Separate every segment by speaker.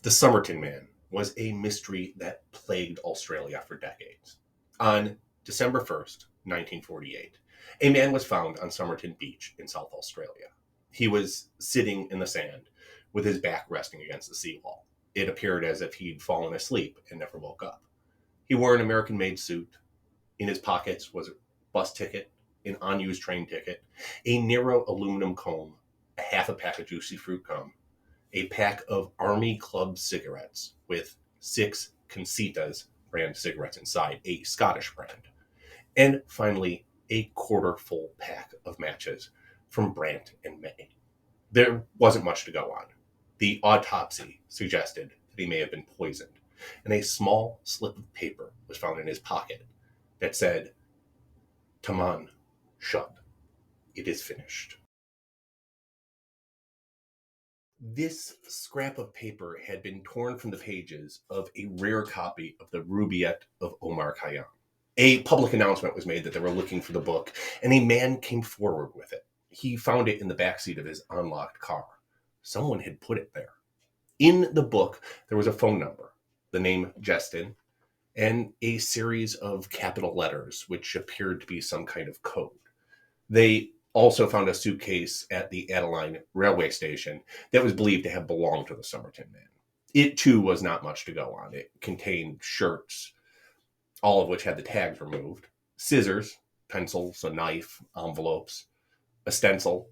Speaker 1: The Somerton Man was a mystery that plagued Australia for decades. On December 1st, 1948, a man was found on Somerton Beach in South Australia. He was sitting in the sand with his back resting against the seawall. It appeared as if he'd fallen asleep and never woke up. He wore an American made suit. In his pockets was a bus ticket, an unused train ticket, a Nero aluminum comb, a half a pack of juicy fruit gum, a pack of Army Club cigarettes with 6 Consitas brand cigarettes inside, a Scottish brand, and finally a quarter full pack of matches from Brant and May. There wasn't much to go on. The autopsy suggested that he may have been poisoned, and a small slip of paper was found in his pocket that said, Taman, shut. It is finished. This scrap of paper had been torn from the pages of a rare copy of the Rubaiyat of Omar Khayyam. A public announcement was made that they were looking for the book, and a man came forward with it. He found it in the backseat of his unlocked car. Someone had put it there. In the book, there was a phone number, the name Justin, and a series of capital letters, which appeared to be some kind of code. They also found a suitcase at the Adeline railway station that was believed to have belonged to the Somerton Man. It, too, was not much to go on. It contained shirts, all of which had the tags removed, scissors, pencils, a knife, envelopes, a stencil,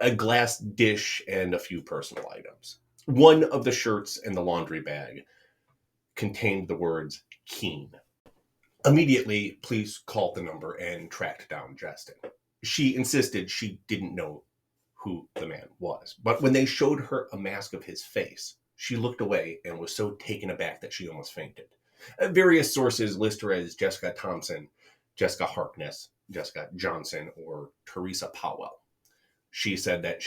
Speaker 1: a glass dish, and a few personal items. One of the shirts in the laundry bag contained the words Keen. Immediately, police called the number and tracked down Justin. She insisted she didn't know who the man was. But when they showed her a mask of his face, she looked away and was so taken aback that she almost fainted. Various sources list her as Jessica Thompson, Jessica Harkness, Jessica Johnson, or Teresa Powell. She said that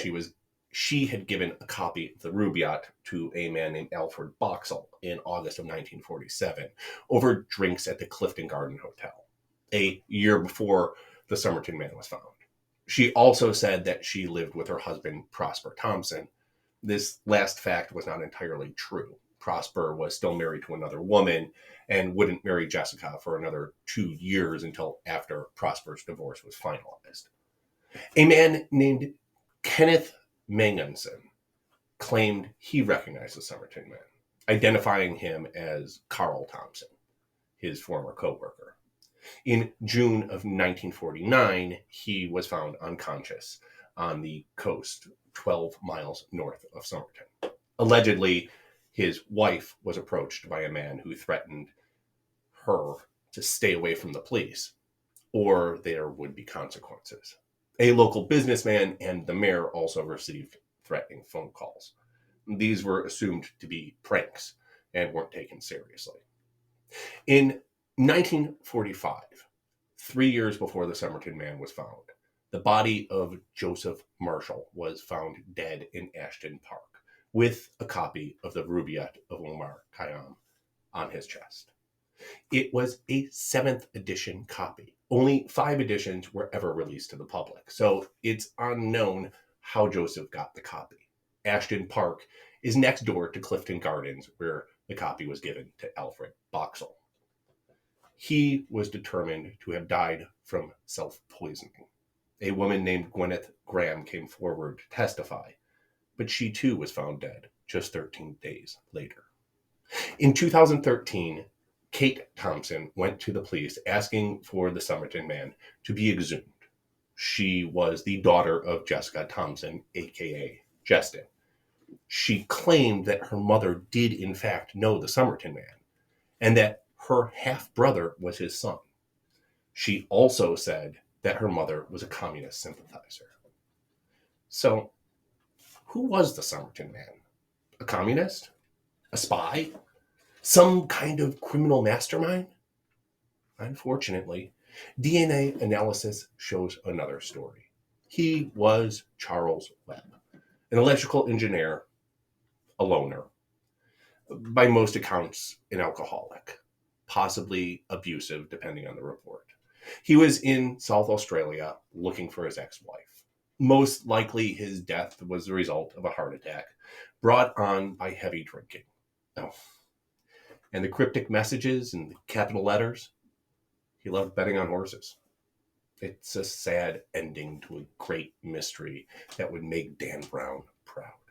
Speaker 1: she had given a copy of the Rubaiyat to a man named Alfred Boxall in August of 1947 over drinks at the Clifton Garden Hotel, a year before the Somerton Man was found. She also said that she lived with her husband, Prosper Thompson. This last fact was not entirely true. Prosper was still married to another woman and wouldn't marry Jessica for another 2 years until after Prosper's divorce was finalized. A man named Kenneth Manganson claimed he recognized the Somerton Man, identifying him as Carl Thompson, his former co-worker. In June of 1949, he was found unconscious on the coast 12 miles north of Somerton. Allegedly, his wife was approached by a man who threatened her to stay away from the police, or there would be consequences. A local businessman and the mayor also received threatening phone calls. These were assumed to be pranks and weren't taken seriously. In 1945, 3 years before the Somerton Man was found, the body of Joseph Marshall was found dead in Ashton Park with a copy of the Rubaiyat of Omar Khayyam on his chest. It was a 7th edition copy. Only 5 editions were ever released to the public, so it's unknown how Joseph got the copy. Ashton Park is next door to Clifton Gardens, where the copy was given to Alfred Boxall. He was determined to have died from self-poisoning. A woman named Gwyneth Graham came forward to testify, but she too was found dead just 13 days later. In 2013, Kate Thompson went to the police asking for the Somerton Man to be exhumed. She was the daughter of Jessica Thompson, aka Justin. She claimed that her mother did in fact know the Somerton Man and that her half-brother was his son. She also said that her mother was a communist sympathizer. So, who was the Somerton Man? A communist? A spy? Some kind of criminal mastermind? Unfortunately, DNA analysis shows another story. He was Charles Webb, an electrical engineer, a loner, by most accounts, an alcoholic, possibly abusive, depending on the report. He was in South Australia looking for his ex-wife. Most likely, his death was the result of a heart attack brought on by heavy drinking. Oh, and the cryptic messages and the capital letters. He loved betting on horses. It's a sad ending to a great mystery that would make Dan Brown proud.